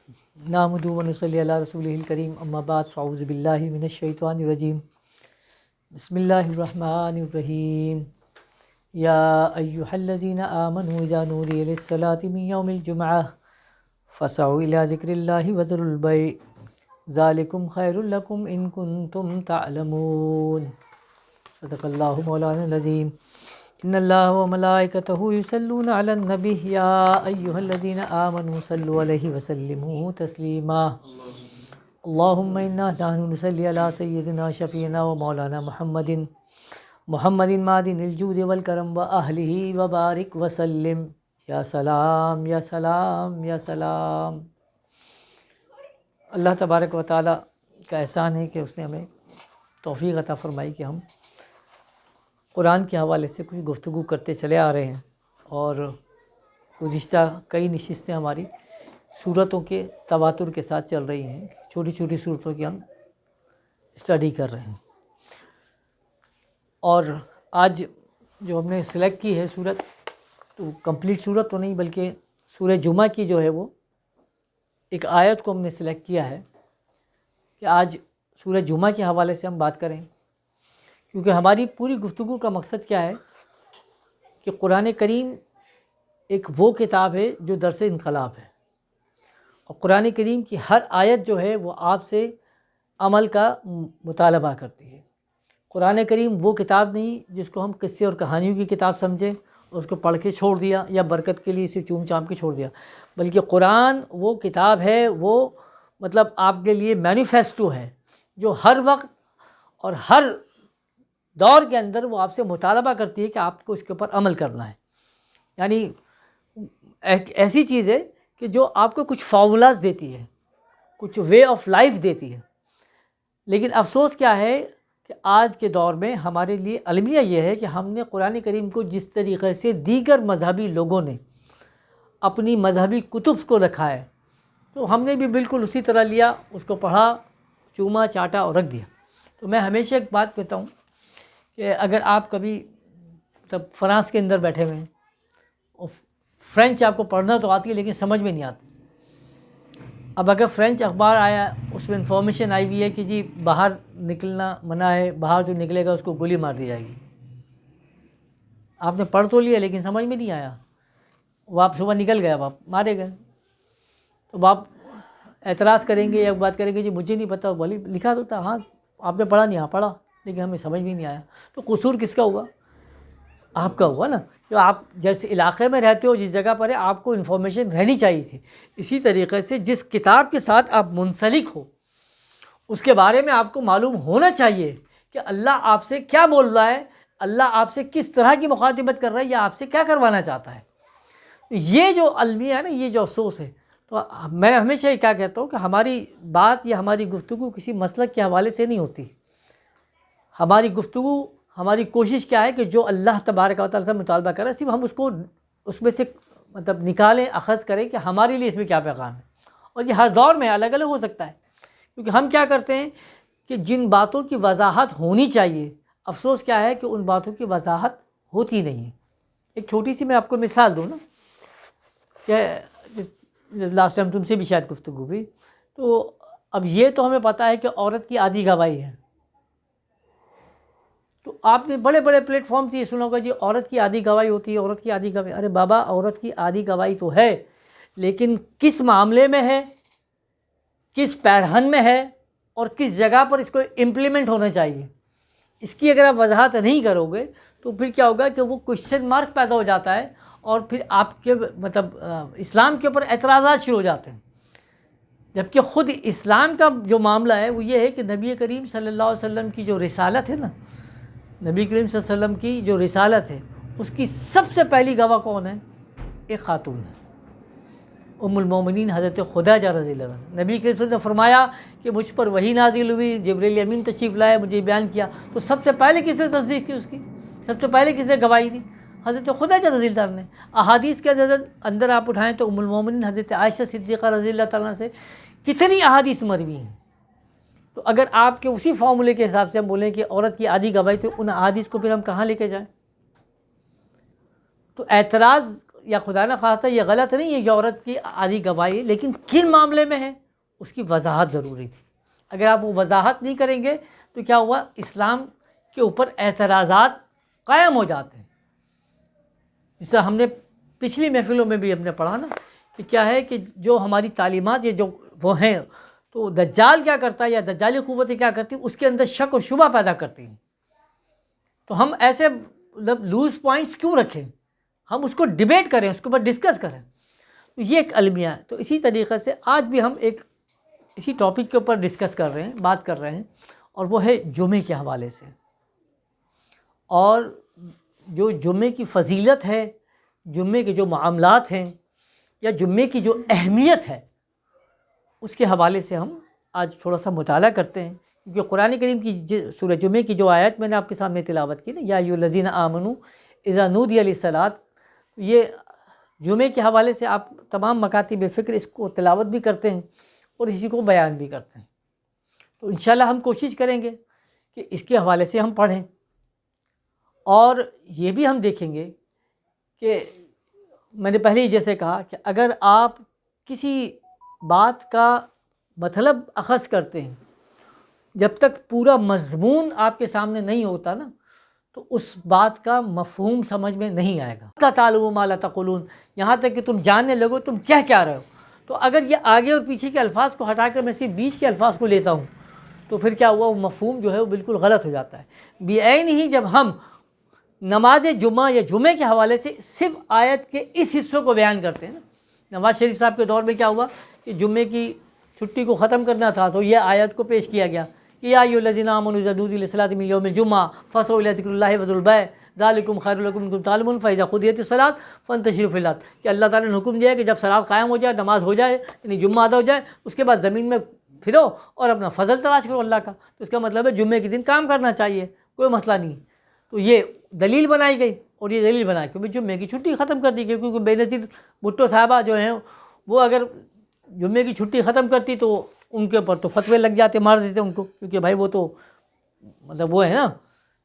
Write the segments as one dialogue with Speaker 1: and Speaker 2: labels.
Speaker 1: نحمدہ و نصلی علی رسولہ الکریم اما بعد فاعوذ باللہ من الشیطان الرجیم بسم اللہ الرحمن الرحیم یا ایہا الذین آمنوا اذا نودی للصلاة من یوم الجمعہ فاسعوا الی ذکر اللہ وذروا البیع ذالکم خیر لکم ان کنتم تعلمون صدق اللہ مولانا العظیم ان اللہ و ملائکتہ یصلون علی النبی یا ایہا الذین آمنوا صلوا علیہ وسلموا تسلیما اللہم انا نحن نصلی علی سیدنا شفیعنا و مولانا محمد معدن الجود والکرم و اہلہ وبارک وسلم یا سلام یا سلام یا سلام۔ اللہ تبارک و تعالیٰ کا احسان ہے کہ اس نے ہمیں توفیق عطا فرمائی کہ ہم قرآن کے حوالے سے کچھ گفتگو کرتے چلے آ رہے ہیں، اور گزشتہ کئی نشستیں ہماری صورتوں کے تواتر کے ساتھ چل رہی ہیں، چھوٹی چھوٹی صورتوں کی ہم اسٹڈی کر رہے ہیں۔ اور آج جو ہم نے سلیکٹ کی ہے صورت، تو کمپلیٹ صورت تو نہیں بلکہ سورہ جمعہ کی جو ہے وہ ایک آیت کو ہم نے سلیکٹ کیا ہے کہ آج سورہ جمعہ کے حوالے سے ہم بات کریں، کیونکہ ہماری پوری گفتگو کا مقصد کیا ہے کہ قرآن کریم ایک وہ کتاب ہے جو درس انقلاب ہے، اور قرآن کریم کی ہر آیت جو ہے وہ آپ سے عمل کا مطالبہ کرتی ہے۔ قرآن کریم وہ کتاب نہیں جس کو ہم قصے اور کہانیوں کی کتاب سمجھیں اور اس کو پڑھ کے چھوڑ دیا یا برکت کے لیے اسے چوم چام کے چھوڑ دیا، بلکہ قرآن وہ کتاب ہے، وہ مطلب آپ کے لیے مینیفیسٹو ہے جو ہر وقت اور ہر دور کے اندر وہ آپ سے مطالبہ کرتی ہے کہ آپ کو اس کے اوپر عمل کرنا ہے۔ یعنی ایک ایسی چیز ہے کہ جو آپ کو کچھ فارمولاز دیتی ہے، کچھ وے آف لائف دیتی ہے۔ لیکن افسوس کیا ہے کہ آج کے دور میں ہمارے لیے المیہ یہ ہے کہ ہم نے قرآن کریم کو جس طریقے سے دیگر مذہبی لوگوں نے اپنی مذہبی کتب کو رکھا ہے، تو ہم نے بھی بالکل اسی طرح لیا، اس کو پڑھا، چوما چاٹا اور رکھ دیا۔ تو میں ہمیشہ ایک بات کہتا ہوں کہ اگر آپ کبھی مطلب فرانس کے اندر بیٹھے ہوئے ہیں اور فرینچ آپ کو پڑھنا تو آتی ہے لیکن سمجھ میں نہیں آتی، اب اگر فرینچ اخبار آیا اس میں انفارمیشن آئی ہوئی ہے کہ جی باہر نکلنا منع ہے، باہر جو نکلے گا اس کو گولی مار دی جائے گی، آپ نے پڑھ تو لیا لیکن سمجھ میں نہیں آیا، وہ آپ صبح نکل گئے، اب آپ مارے گئے، تو آپ اعتراض کریں گے یا بات کریں گے جی مجھے نہیں پتہ، بولی لکھا تو تھا، ہاں آپ نے پڑھا نہیں، ہاں پڑھا لیکن ہمیں سمجھ بھی نہیں آیا۔ تو قصور کس کا ہوا؟ آپ کا ہوا نا، جو آپ جیسے علاقے میں رہتے ہو، جس جگہ پر ہے، آپ کو انفارمیشن رہنی چاہیے تھی۔ اسی طریقے سے جس کتاب کے ساتھ آپ منسلک ہو اس کے بارے میں آپ کو معلوم ہونا چاہیے کہ اللہ آپ سے کیا بول رہا ہے، اللہ آپ سے کس طرح کی مخاطبت کر رہا ہے، یا آپ سے کیا کروانا چاہتا ہے۔ یہ جو المیہ ہے نا، یہ جو افسوس ہے، تو میں ہمیشہ یہ کیا کہتا ہوں کہ ہماری بات یا ہماری گفتگو کسی مسلک کے حوالے سے نہیں ہوتی۔ ہماری گفتگو، ہماری کوشش کیا ہے کہ جو اللہ تبارک و تعالیٰ سے مطالبہ کرے صرف ہم اس کو اس میں سے مطلب نکالیں، اخذ کریں کہ ہمارے لیے اس میں کیا پیغام ہے۔ اور یہ ہر دور میں الگ الگ ہو سکتا ہے، کیونکہ ہم کیا کرتے ہیں کہ جن باتوں کی وضاحت ہونی چاہیے، افسوس کیا ہے کہ ان باتوں کی وضاحت ہوتی نہیں ہے۔ ایک چھوٹی سی میں آپ کو مثال دوں نا، کہ لاسٹ ٹائم تم سے بھی شاید گفتگو ہوئی، تو اب یہ تو ہمیں پتہ ہے کہ عورت کی آدھی گواہی ہے، تو آپ نے بڑے بڑے پلیٹ فارم سے یہ سنا ہوگا جی عورت کی آدھی گواہی ہوتی ہے، عورت کی آدھی گواہی۔ ارے بابا، عورت کی آدھی گواہی تو ہے، لیکن کس معاملے میں ہے، کس پیرہن میں ہے، اور کس جگہ پر اس کو امپلیمنٹ ہونا چاہیے، اس کی اگر آپ وضاحت نہیں کرو گے تو پھر کیا ہوگا کہ وہ کوشچن مارک پیدا ہو جاتا ہے، اور پھر آپ کے مطلب اسلام کے اوپر اعتراضات شروع ہو جاتے ہیں۔ جبکہ خود اسلام کا جو معاملہ ہے وہ یہ ہے کہ نبی کریم صلی اللہ علیہ وسلم کی جو رسالت ہے نا، نبی کریم صلی اللہ علیہ وسلم کی جو رسالت ہے، اس کی سب سے پہلی گواہ کون ہے؟ ایک خاتون ہے، ام المومنین حضرت خدیجہ رضی اللہ عنہا۔ نبی کریم صلی اللہ علیہ وسلم نے فرمایا کہ مجھ پر وحی نازل ہوئی، جبریل امین تشریف لائے، مجھے بیان کیا، تو سب سے پہلے کس نے تصدیق کی اس کی؟ سب سے پہلے کس نے گواہی دی؟ حضرت خدیجہ رضی اللہ عنہ نے۔ احادیث کے اندر آپ اٹھائیں تو ام المومنین حضرت عائشہ صدیقہ رضی اللہ تعالیٰ سے کتنی احادیث مروی ہیں۔ تو اگر آپ کے اسی فارمولے کے حساب سے ہم بولیں کہ عورت کی آدھی گواہی، تو ان احادیث کو پھر ہم کہاں لے کے جائیں؟ تو اعتراض یا خدا نہ خواستہ یہ غلط نہیں ہے کہ عورت کی آدھی گواہی، لیکن کن معاملے میں ہے اس کی وضاحت ضروری تھی۔ اگر آپ وہ وضاحت نہیں کریں گے تو کیا ہوا، اسلام کے اوپر اعتراضات قائم ہو جاتے ہیں۔ جس طرح ہم نے پچھلی محفلوں میں بھی ہم نے پڑھا نا کہ کیا ہے کہ جو ہماری تعلیمات یہ جو وہ ہیں، تو دجال کیا کرتا ہے یا دجالی قوتیں کیا کرتی ہیں، اس کے اندر شک و شبہ پیدا کرتی ہیں۔ تو ہم ایسے لوز پوائنٹس کیوں رکھیں، ہم اس کو ڈیبیٹ کریں، اس کے اوپر ڈسکس کریں۔ تو یہ ایک المیہ ہے۔ تو اسی طریقے سے آج بھی ہم ایک اسی ٹاپک کے اوپر ڈسکس کر رہے ہیں، بات کر رہے ہیں، اور وہ ہے جمعے کے حوالے سے، اور جو جمعے کی فضیلت ہے، جمعے کے جو معاملات ہیں، یا جمعے کی جو اہمیت ہے، اس کے حوالے سے ہم آج تھوڑا سا مطالعہ کرتے ہیں۔ کیونکہ قرآن کریم کی سورہ جمعے کی جو آیت میں نے آپ کے سامنے تلاوت کی نا، یا ایھا الذین آمنوا اذا نودی للصلاۃ، یہ جمعے کے حوالے سے آپ تمام مکاتب فکر اس کو تلاوت بھی کرتے ہیں اور اسی کو بیان بھی کرتے ہیں۔ تو انشاءاللہ ہم کوشش کریں گے کہ اس کے حوالے سے ہم پڑھیں، اور یہ بھی ہم دیکھیں گے کہ میں نے پہلے ہی جیسے کہا کہ اگر آپ کسی بات کا مطلب اخذ کرتے ہیں، جب تک پورا مضمون آپ کے سامنے نہیں ہوتا نا، تو اس بات کا مفہوم سمجھ میں نہیں آئے گا۔ لا تعلموا ما لا تقولون، یہاں تک کہ تم جاننے لگو تم کیا رہے ہو۔ تو اگر یہ آگے اور پیچھے کے الفاظ کو ہٹا کر میں صرف بیچ کے الفاظ کو لیتا ہوں، تو پھر کیا ہوا، وہ مفہوم جو ہے وہ بالکل غلط ہو جاتا ہے۔ بعین ہی جب ہم نماز جمعہ یا جمعے کے حوالے سے صرف آیت کے اس حصے کو بیان کرتے ہیں نا، نواز شریف صاحب کے دور میں کیا ہوا کہ جمعے کی چھٹی کو ختم کرنا تھا، تو یہ آیت کو پیش کیا گیا کہ یا ایھا الذین آمنوا اذا نودی للصلاۃ من یوم الجمعہ فاسعوا الی ذکر اللہ وذروا البیع ذالکم خیر لکم ان کنتم تعلمون فاذا قضیت الصلاۃ فانتشروا فی الارض، کہ اللہ تعالیٰ نے حکم دیا ہے کہ جب صلاۃ قائم ہو جائے، نماز ہو جائے، یعنی جمعہ ادا ہو جائے، اس کے بعد زمین میں پھرو اور اپنا فضل تلاش کرو اللہ کا۔ تو اس کا مطلب ہے جمعے کے دن کام کرنا چاہیے، کوئی مسئلہ نہیں۔ تو یہ دلیل بنائی گئی، اور یہ دلیل بنا کے جمعے کی چھٹی ختم کر دی گئی، کیونکہ بے نظیر بھٹو صاحبہ جو ہیں وہ اگر جمعے کی چھٹی ختم کرتی تو ان کے اوپر تو فتوے لگ جاتے، مار دیتے ان کو، کیونکہ بھائی وہ تو مطلب وہ ہے نا،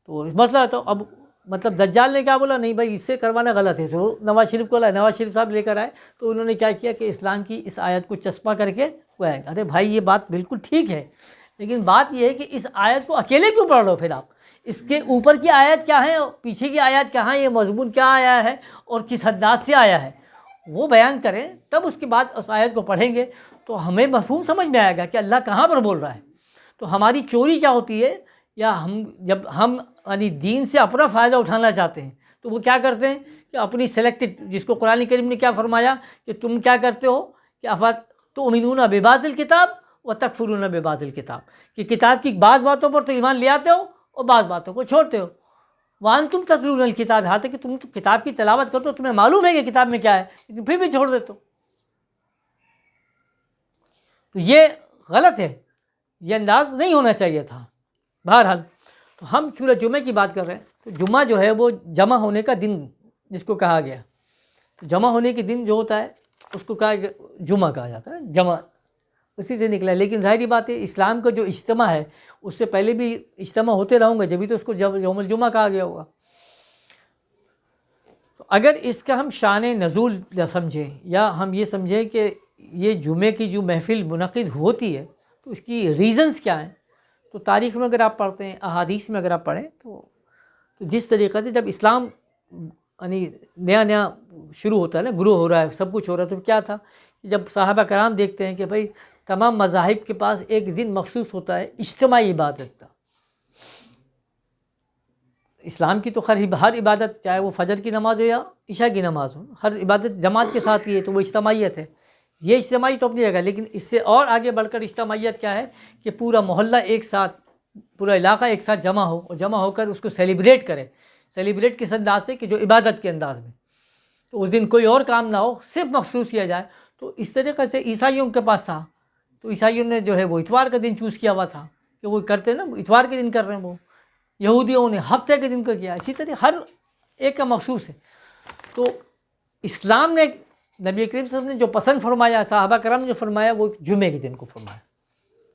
Speaker 1: تو مسئلہ ہے۔ تو اب مطلب دجال نے کیا بولا، نہیں بھائی اس سے کروانا غلط ہے، تو نواز شریف کو لائے، نواز شریف صاحب لے کر آئے، تو انہوں نے کیا کیا کہ اسلام کی اس آیت کو چسپاں کر کے وہ آئے، ارے بھائی یہ بات بالکل ٹھیک ہے، لیکن بات یہ ہے کہ اس آیت کو اکیلے کیوں پڑھ رہے ہو، پھر آپ اس کے اوپر کی آیت کیا ہے، پیچھے کی آیت کہاں، یہ مضمون کیا آیا ہے اور کس انداز سے آیا ہے، وہ بیان کریں، تب اس کے بعد اس آیت کو پڑھیں گے تو ہمیں مفہوم سمجھ میں آئے گا کہ اللہ کہاں پر بول رہا ہے۔ تو ہماری چوری کیا ہوتی ہے، یا جب ہم یعنی دین سے اپنا فائدہ اٹھانا چاہتے ہیں تو وہ کیا کرتے ہیں کہ اپنی سلیکٹڈ، جس کو قرآن کریم نے کیا فرمایا کہ تم کیا کرتے ہو کہ افتؤمنون ببعض الکتاب وتکفرون ببعض الکتاب، کہ کتاب کی بعض باتوں پر تو ایمان لے آتے ہو اور بعض باتوں کو چھوڑتے ہو۔ وانتم تتلون الکتاب، یہاں تک کہ تم تو کتاب کی تلاوت کرتے ہو، تمہیں معلوم ہے کہ کتاب میں کیا ہے، لیکن پھر بھی چھوڑ دیتے ہو۔ تو یہ غلط ہے، یہ انداز نہیں ہونا چاہیے تھا۔ بہرحال تو ہم سورہ جمعہ کی بات کر رہے ہیں، تو جمعہ جو ہے وہ جمع ہونے کا دن جس کو کہا گیا، جمع ہونے کے دن جو ہوتا ہے اس کو کہا جمعہ کہا جاتا ہے، جمع اسی سے نکلا ہے۔ لیکن ظاہری بات ہے اسلام کا جو اجتماع ہے اس سے پہلے بھی اجتماع ہوتے رہوں گے، جبھی تو اس کو یوم الجمعہ کہا گیا ہوگا۔ تو اگر اس کا ہم شان نزول سمجھیں، یا ہم یہ سمجھیں کہ یہ جمعے کی جو محفل منعقد ہوتی ہے تو اس کی ریزنز کیا ہیں، تو تاریخ میں اگر آپ پڑھتے ہیں، احادیث میں اگر آپ پڑھیں، تو جس طریقے سے جب اسلام یعنی نیا شروع ہوتا ہے نا، گروہ ہو رہا ہے، سب کچھ ہو رہا ہے، تو کیا تھا، جب صحابہ کرام دیکھتے ہیں کہ بھائی تمام مذاہب کے پاس ایک دن مخصوص ہوتا ہے اجتماعی عبادت کا۔ اسلام کی تو خیر ہر عبادت، چاہے وہ فجر کی نماز ہو یا عشاء کی نماز ہو، ہر عبادت جماعت کے ساتھ ہی ہے، تو وہ اجتماعیت ہے۔ یہ اجتماعی تو اپنی جگہ، لیکن اس سے اور آگے بڑھ کر اجتماعیت کیا ہے کہ پورا محلہ ایک ساتھ، پورا علاقہ ایک ساتھ جمع ہو، اور جمع ہو کر اس کو سیلیبریٹ کرے۔ سیلیبریٹ کس انداز سے کہ جو عبادت کے انداز میں، تو اس دن کوئی اور کام نہ ہو، صرف مخصوص کیا جائے۔ تو اس طریقے سے عیسائیوں کے پاس تھا، تو عیسائیوں نے جو ہے وہ اتوار کا دن چوز کیا ہوا تھا کہ وہ کرتے ہیں نا، اتوار کے دن کر رہے ہیں، وہ یہودیوں نے ہفتے کے دن کا کیا، اسی طرح ہر ایک کا مخصوص ہے۔ تو اسلام نے، نبی کریم صلی اللہ علیہ وسلم نے جو پسند فرمایا، صحابہ کرام نے جو فرمایا، وہ جمعے کے دن کو فرمایا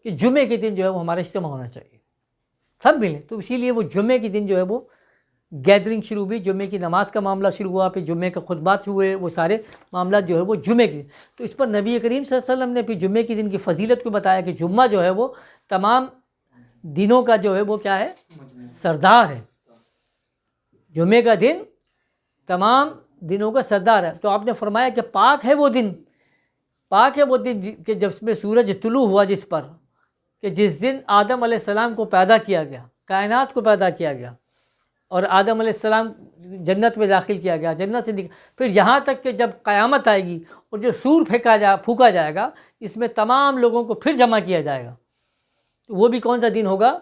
Speaker 1: کہ جمعے کے دن جو ہے وہ ہمارا اجتماع ہونا چاہیے، سب ملیں۔ تو اسی لیے وہ جمعے کے دن جو ہے وہ گیدرنگ شروع ہوئی، جمعے کی نماز کا معاملہ شروع ہوا، پھر جمعے کے خطبات ہوئے، وہ سارے معاملات جو ہے وہ جمعے کے، تو اس پر نبی کریم صلی اللہ علیہ وسلم نے پھر جمعے کے دن کی فضیلت کو بتایا کہ جمعہ جو ہے وہ تمام دنوں کا جو ہے وہ کیا ہے، سردار ہے، جمعے کا دن تمام دنوں کا سردار ہے۔ تو آپ نے فرمایا کہ پاک ہے وہ دن، پاک ہے وہ دن کہ جب میں سورج طلوع ہوا جس پر، کہ جس دن آدم علیہ السلام کو پیدا کیا گیا، کائنات کو پیدا کیا گیا، اور آدم علیہ السلام جنت میں داخل کیا گیا، جنت سے پھر یہاں تک کہ جب قیامت آئے گی اور جو سور پھونکا جائے گا، اس میں تمام لوگوں کو پھر جمع کیا جائے گا، تو وہ بھی کون سا دن ہوگا؟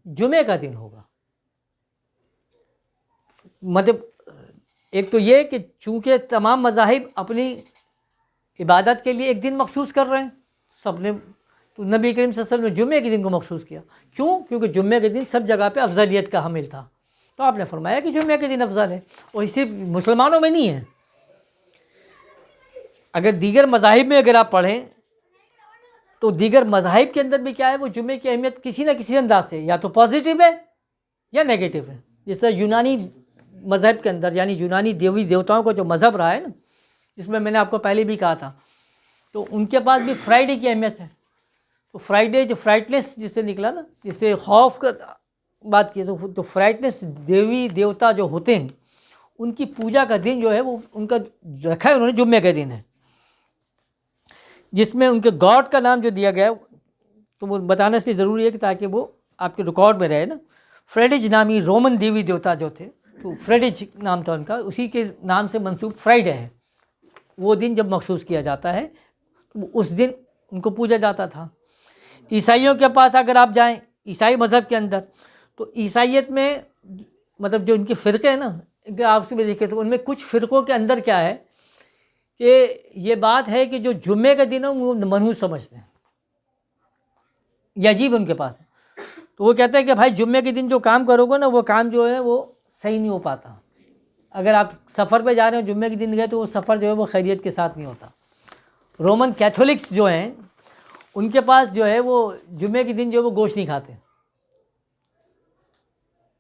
Speaker 1: جمعے کا دن ہوگا۔ مطلب ایک تو یہ کہ چونکہ تمام مذاہب اپنی عبادت کے لیے ایک دن مخصوص کر رہے ہیں، سب نے، تو نبی کریم صلی اللہ علیہ وسلم نے جمعے کے دن کو مخصوص کیا، کیوں؟ کیونکہ جمعے کے دن سب جگہ پہ افضلیت کا حامل تھا، تو آپ نے فرمایا کہ جمعے کے دن افضل ہے، اور یہ صرف مسلمانوں میں نہیں ہے، اگر دیگر مذاہب میں اگر آپ پڑھیں تو دیگر مذاہب کے اندر بھی کیا ہے، وہ جمعے کی اہمیت کسی نہ کسی انداز سے یا تو پازیٹیو ہے یا نیگیٹو ہے۔ جس طرح یونانی مذہب کے اندر، یعنی یونانی دیوی دیوتاؤں کا جو مذہب رہا ہے نا، جس میں نے آپ کو پہلے بھی کہا تھا، تو ان کے پاس بھی فرائیڈے کی اہمیت ہے، تو فرائیڈے جو فرائٹنس جس سے نکلا نا، جس سے خوف کا بات کی، تو فرائٹنس دیوی دیوتا جو ہوتے ہیں ان کی پوجا کا دن جو ہے وہ ان کا رکھا ہے انہوں نے جمعے کا دن ہے، جس میں ان کے گاڈ کا نام جو دیا گیا ہے، تو وہ بتانا اس لیے ضروری ہے کہ تاکہ وہ آپ کے ریکارڈ میں رہے نا۔ فریڈیج نامی رومن دیوی دیوتا جو تھے، تو فریڈیج نام تھا ان کا، اسی کے نام سے منسوب فرائیڈے ہے، وہ دن جب مخصوص کیا جاتا ہے تو اس دن ان کو پوجا جاتا تھا۔ عیسائیوں کے پاس اگر آپ جائیں، عیسائی مذہب کے اندر، تو عیسائیت میں مطلب جو ان کے فرقے ہیں نا، اگر آپ اس میں دیکھیں تو ان میں کچھ فرقوں کے اندر کیا ہے کہ یہ بات ہے کہ جو جمعے کا دن ہے وہ منحوس سمجھتے ہیں، یہ عجیب ان کے پاس ہے، تو وہ کہتے ہیں کہ بھائی جمعے کے دن جو کام کرو گے نا، وہ کام جو ہے وہ صحیح نہیں ہو پاتا، اگر آپ سفر پہ جا رہے ہو جمعے کے دن گئے تو وہ سفر جو ہے وہ خیریت کے ساتھ نہیں ہوتا۔ رومن کیتھولکس جو ہیں ان کے پاس جو ہے وہ جمعے کے دن جو ہے وہ گوشت نہیں کھاتے،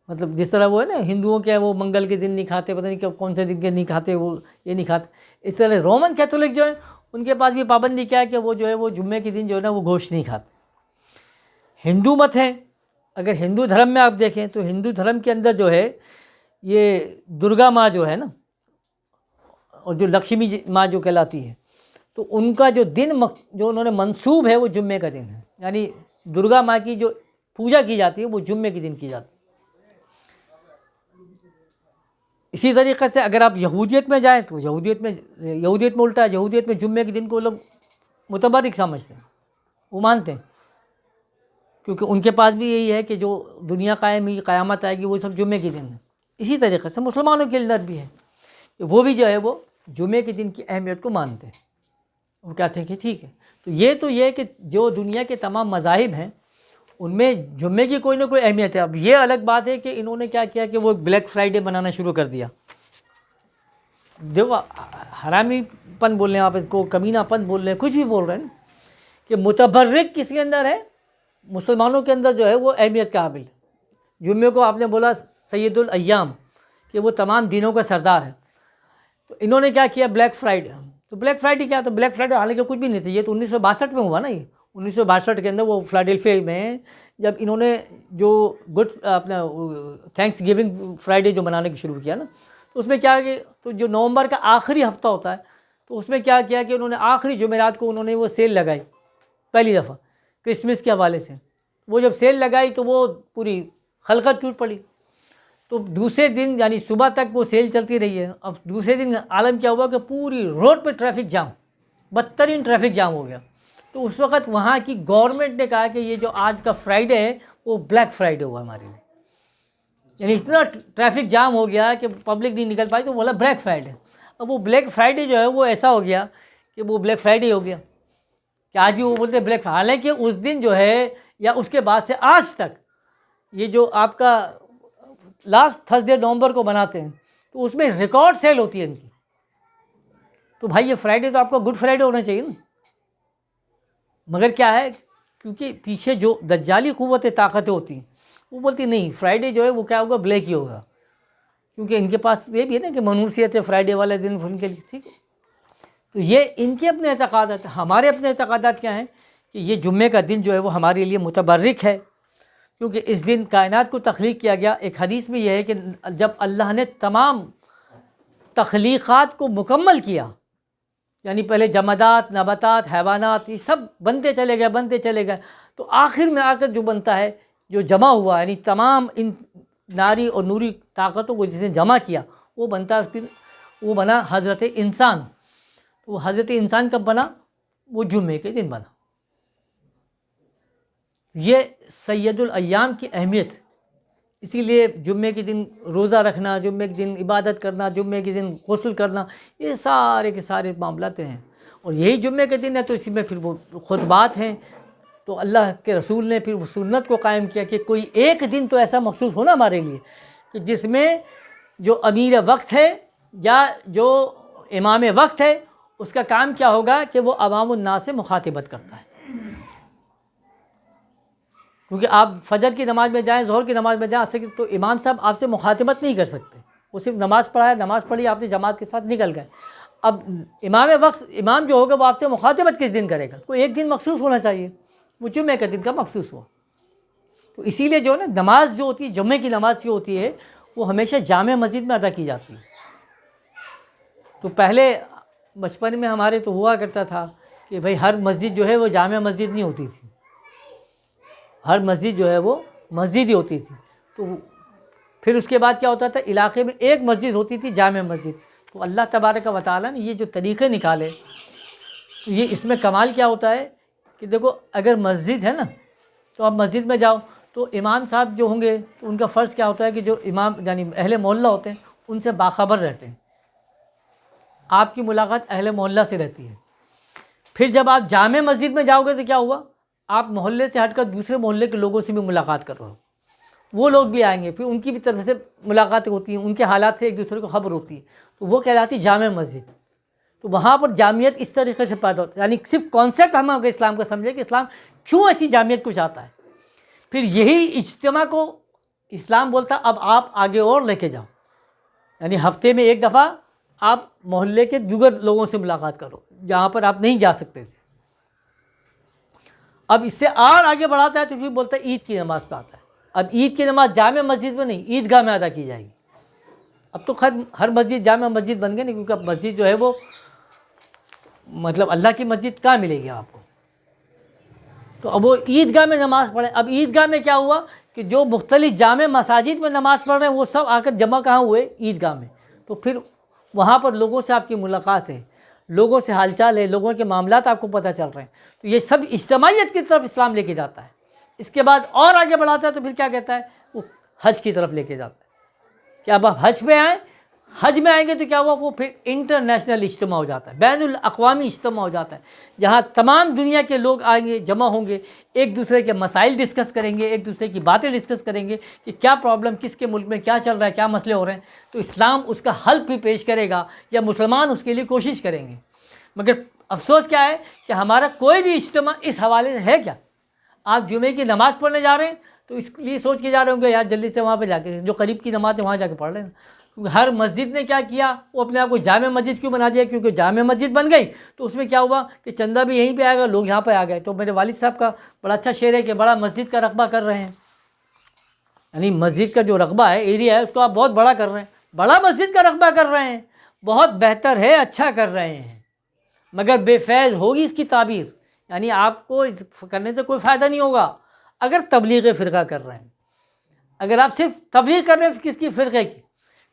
Speaker 1: مطلب جس طرح وہ ہے نا ہندوؤں کے وہ منگل کے دن نہیں کھاتے، پتہ نہیں کون سے دن کے نہیں کھاتے، وہ یہ نہیں کھاتے، اس طرح رومن کیتھولک جو ہیں ان کے پاس بھی پابندی کیا ہے کہ وہ جو ہے وہ جمعے کے دن جو ہے نا وہ گوشت نہیں کھاتے۔ ہندو مت ہیں، اگر ہندو دھرم میں آپ دیکھیں تو ہندو دھرم کے اندر جو ہے یہ درگا ماں جو ہے نا، اور جو لکشمی ماں جو کہلاتی ہے، تو ان کا جو دن جو انہوں نے منسوب ہے وہ جمعے کا دن ہے، یعنی درگا ماں کی جو پوجا کی جاتی ہے وہ جمعے کے دن کی جاتی ہے۔ اسی طریقے سے اگر آپ یہودیت میں جائیں تو یہودیت میں الٹا ہے، یہودیت میں جمعے کے دن کو لوگ متبرک سمجھتے ہیں، وہ مانتے ہیں، کیونکہ ان کے پاس بھی یہی ہے کہ جو دنیا قائم ہوئی، قیامت آئے گی، وہ سب جمعے کے دن ہے۔ اسی طریقے سے مسلمانوں کے اندر بھی ہے کہ وہ بھی جو ہے وہ جمعے کے دن کی اہمیت کو مانتے ہیں، وہ کہتے ہیں کہ ٹھیک ہے۔ تو یہ کہ جو دنیا کے تمام مذاہب ہیں ان میں جمعے کی کوئی نہ کوئی اہمیت ہے۔ اب یہ الگ بات ہے کہ انہوں نے کیا کیا کہ وہ بلیک فرائیڈے منانا شروع کر دیا۔ دیکھو حرامی پن بول رہے ہیں آپ، اس کو کمینہ پن بول رہے ہیں، کچھ بھی بول رہے ہیں نا، کہ متبرک کس کے اندر ہے؟ مسلمانوں کے اندر جو ہے وہ اہمیت کا حامل ہے۔ جمعے کو آپ نے بولا سید الایام، کہ وہ تمام دنوں کا سردار ہے، تو انہوں نے کیا کیا؟ Black Friday. تو بلیک فرائیڈے کیا تھا؟ بلیک فرائیڈے حالانکہ کچھ بھی نہیں تھا، یہ تو 1962 میں ہوا نا، یہ 1962 کے اندر وہ فلاڈیلفیا میں جب انہوں نے جو اپنا تھینکس گیونگ فرائیڈے جو منانے کی شروع کیا نا، تو اس میں کیا کہ تو جو نومبر کا آخری ہفتہ ہوتا ہے، تو اس میں کیا کیا کہ انہوں نے آخری جمعرات کو انہوں نے وہ سیل لگائی پہلی دفعہ کرسمس کے حوالے سے۔ وہ جب سیل لگائی تو وہ پوری خلقت ٹوٹ پڑی، تو دوسرے دن یعنی صبح تک وہ سیل چلتی رہی ہے۔ اب دوسرے دن عالم کیا ہوا کہ پوری روڈ پہ ٹریفک جام، بدترین ٹریفک جام ہو گیا، تو اس وقت وہاں کی گورنمنٹ نے کہا کہ یہ جو آج کا فرائیڈے ہے وہ بلیک فرائیڈے ہوا ہمارے لیے، یعنی اتنا ٹریفک جام ہو گیا کہ پبلک نہیں نکل پائی، تو بولا بلیک فرائیڈے۔ اب وہ بلیک فرائیڈے جو ہے وہ ایسا ہو گیا کہ وہ بلیک فرائیڈے ہو گیا کہ آج بھی وہ بولتے ہیں بلیک فرائیڈے، حالانکہ اس دن جو ہے یا اس کے بعد سے آج تک یہ جو آپ کا لاسٹ تھرسڈے نومبر کو بناتے ہیں تو اس میں ریکارڈ سیل ہوتی ہے ان کی۔ تو بھائی یہ فرائیڈے تو آپ کا گڈ فرائیڈے ہونا چاہیے نا، مگر کیا ہے کیونکہ پیچھے جو دجالی قوت طاقتیں ہوتی ہیں وہ بولتی نہیں، فرائیڈے جو ہے وہ کیا ہوگا؟ بلیک ہی ہوگا، کیونکہ ان کے پاس یہ بھی ہے نا کہ منوسیت ہے فرائیڈے والے دن ان کے لیے، ٹھیک ہے. تو یہ ان کے اپنے اعتقادات ہیں. ہمارے اپنے اعتقادات کیا ہیں کہ یہ جمعے کا دن جو ہے وہ ہمارے لیے متبرک ہے، کیونکہ اس دن کائنات کو تخلیق کیا گیا. ایک حدیث میں یہ ہے کہ جب اللہ نے تمام تخلیقات کو مکمل کیا، یعنی پہلے جمادات، نباتات، حیوانات، یہ سب بنتے چلے گئے، تو آخر میں آ کر جو بنتا ہے، جو جمع ہوا، یعنی تمام ان ناری اور نوری طاقتوں کو جس نے جمع کیا، وہ بنتا ہے، پھر وہ بنا حضرت انسان. تو وہ حضرت انسان کب بنا؟ وہ جمعے کے دن بنا. یہ سید الایام کی اہمیت. اسی لیے جمعے کے دن روزہ رکھنا، جمعے کے دن عبادت کرنا، جمعے کے دن غسل کرنا، یہ سارے کے سارے معاملات ہیں. اور یہی جمعے کے دن ہے تو اسی میں پھر وہ خطبات ہیں. تو اللہ کے رسول نے پھر وہ سنت کو قائم کیا کہ کوئی ایک دن تو ایسا مخصوص ہونا ہمارے لیے کہ جس میں جو امیر وقت ہے یا جو امام وقت ہے، اس کا کام کیا ہوگا کہ وہ عوام الناس سے مخاطبت کرتا ہے. کیونکہ آپ فجر کی نماز میں جائیں، ظہر کی نماز میں جائیں، تو امام صاحب آپ سے مخاطبت نہیں کر سکتے. وہ صرف نماز پڑھی، آپ نے جماعت کے ساتھ نکل گئے. اب امام جو ہوگا وہ آپ سے مخاطبت کس دن کرے گا؟ کوئی ایک دن مخصوص ہونا چاہیے، وہ جمعے کا دن کا مخصوص ہوا. تو اسی لیے جو ہے نا نماز جو ہوتی ہے، جمعے کی نماز جو ہوتی ہے، وہ ہمیشہ جامع مسجد میں ادا کی جاتی ہے. تو پہلے بچپن میں ہمارے تو ہوا کرتا تھا کہ بھئی ہر مسجد جو ہے وہ جامع مسجد نہیں ہوتی تھی، ہر مسجد جو ہے وہ مسجد ہی ہوتی تھی. تو پھر اس کے بعد کیا ہوتا تھا، علاقے میں ایک مسجد ہوتی تھی، جامع مسجد. تو اللہ تبارک و تعالیٰ نے یہ جو طریقے نکالے، تو یہ اس میں کمال کیا ہوتا ہے کہ دیکھو اگر مسجد ہے نا، تو آپ مسجد میں جاؤ تو امام صاحب جو ہوں گے تو ان کا فرض کیا ہوتا ہے کہ جو امام یعنی اہل محلہ ہوتے ہیں ان سے باخبر رہتے ہیں. آپ کی ملاقات اہل محلہ سے رہتی ہے. پھر جب آپ جامع مسجد میں جاؤ گے تو کیا ہوا، آپ محلے سے ہٹ کر دوسرے محلے کے لوگوں سے بھی ملاقات کر رہے ہو. وہ لوگ بھی آئیں گے، پھر ان کی بھی طرف سے ملاقاتیں ہوتی ہیں، ان کے حالات سے ایک دوسرے کو خبر ہوتی ہے. تو وہ کہلاتی جامع مسجد. تو وہاں پر جامعیت اس طریقے سے پیدا ہوتا ہے. یعنی صرف کانسیپٹ ہم اگر اسلام کا سمجھیں کہ اسلام کیوں ایسی جامعیت کو چاہتا ہے. پھر یہی اجتماع کو اسلام بولتا اب آپ آگے اور لے کے جاؤ، یعنی ہفتے میں ایک دفعہ آپ محلے کے دیگر لوگوں سے ملاقات کرو جہاں پر آپ نہیں جا سکتے تھے. اب اس سے اور آگے بڑھاتا ہے تو پھر بولتا ہے عید کی نماز پہ آتا ہے. اب عید کی نماز جامع مسجد میں نہیں، عیدگاہ میں ادا کی جائے گی. اب تو ہر مسجد جامع مسجد بن گئی نہیں، کیونکہ اب مسجد جو ہے وہ مطلب اللہ کی مسجد کہاں ملے گی آپ کو. تو اب وہ عیدگاہ میں نماز پڑھیں. اب عیدگاہ میں کیا ہوا کہ جو مختلف جامع مساجد میں نماز پڑھ رہے ہیں وہ سب آ کر جمع کہاں ہوئے؟ عیدگاہ میں. تو پھر وہاں پر لوگوں سے آپ کی ملاقات ہے، لوگوں سے حال چال ہے، لوگوں کے معاملات آپ کو پتہ چل رہے ہیں. تو یہ سب اجتماعیت کی طرف اسلام لے کے جاتا ہے. اس کے بعد اور آگے بڑھاتا ہے تو پھر کیا کہتا ہے، وہ حج کی طرف لے کے جاتا ہے کہ اب آپ حج پہ آئیں. حج میں آئیں گے تو کیا ہوا، وہ پھر انٹرنیشنل اجتماع ہو جاتا ہے، بین الاقوامی اجتماع ہو جاتا ہے، جہاں تمام دنیا کے لوگ آئیں گے، جمع ہوں گے، ایک دوسرے کے مسائل ڈسکس کریں گے، ایک دوسرے کی باتیں ڈسکس کریں گے کہ کیا پرابلم، کس کے ملک میں کیا چل رہا ہے، کیا مسئلے ہو رہے ہیں. تو اسلام اس کا حل بھی پیش کرے گا یا مسلمان اس کے لیے کوشش کریں گے. مگر افسوس کیا ہے کہ ہمارا کوئی بھی اجتماع اس حوالے سے ہے کیا. آپ جمعے کی نماز پڑھنے جا رہے ہیں تو اس لیے سوچ کے جا رہے ہوں گے یار جلدی سے وہاں پہ جا کے جو قریب کی نماز ہے وہاں جا کے پڑھ لیں. ہر مسجد نے کیا کیا، وہ اپنے آپ کو جامع مسجد کیوں بنا دیا، کیونکہ جامع مسجد بن گئی تو اس میں کیا ہوا کہ چندہ بھی یہیں پہ آئے گا، لوگ یہاں پہ آ گئے. تو میرے والد صاحب کا بڑا اچھا شعر ہے کہ بڑا مسجد کا رقبہ کر رہے ہیں، یعنی مسجد کا جو رقبہ ہے، ایریا ہے، اس کو آپ بہت بڑا کر رہے ہیں. بڑا مسجد کا رقبہ کر رہے ہیں، بہت بہتر ہے، اچھا کر رہے ہیں، مگر بے فیض ہوگی اس کی تعبیر. یعنی آپ کو کرنے سے کوئی فائدہ نہیں ہوگا اگر تبلیغ فرقہ کر رہے ہیں. اگر آپ صرف تبلیغ کر رہے ہیں کس کی؟ فرقے کی.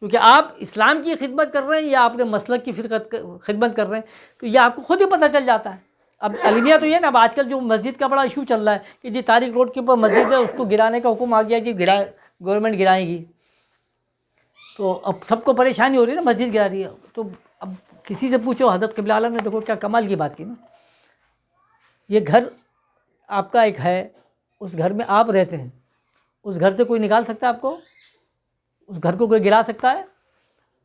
Speaker 1: کیونکہ آپ اسلام کی خدمت کر رہے ہیں یا اپنے مسلک کی خدمت کر رہے ہیں تو یہ آپ کو خود ہی پتہ چل جاتا ہے. اب المیہ تو یہ نا، اب آج کل جو مسجد کا بڑا ایشو چل رہا ہے کہ جی تاریخ روڈ کے اوپر مسجد ہے، اس کو گرانے کا حکم آ گیا کہ گورنمنٹ گرائے گی. تو اب سب کو پریشانی ہو رہی ہے نا، مسجد گرا رہی ہے. تو اب کسی سے پوچھو، حضرت قبلہ عالم نے دیکھو کیا کمال کی بات کی نا. یہ گھر آپ کا ایک ہے، اس گھر میں آپ رہتے ہیں، اس گھر سے کوئی نکال سکتا ہے آپ کو؟ اس گھر کو کوئی گرا سکتا ہے؟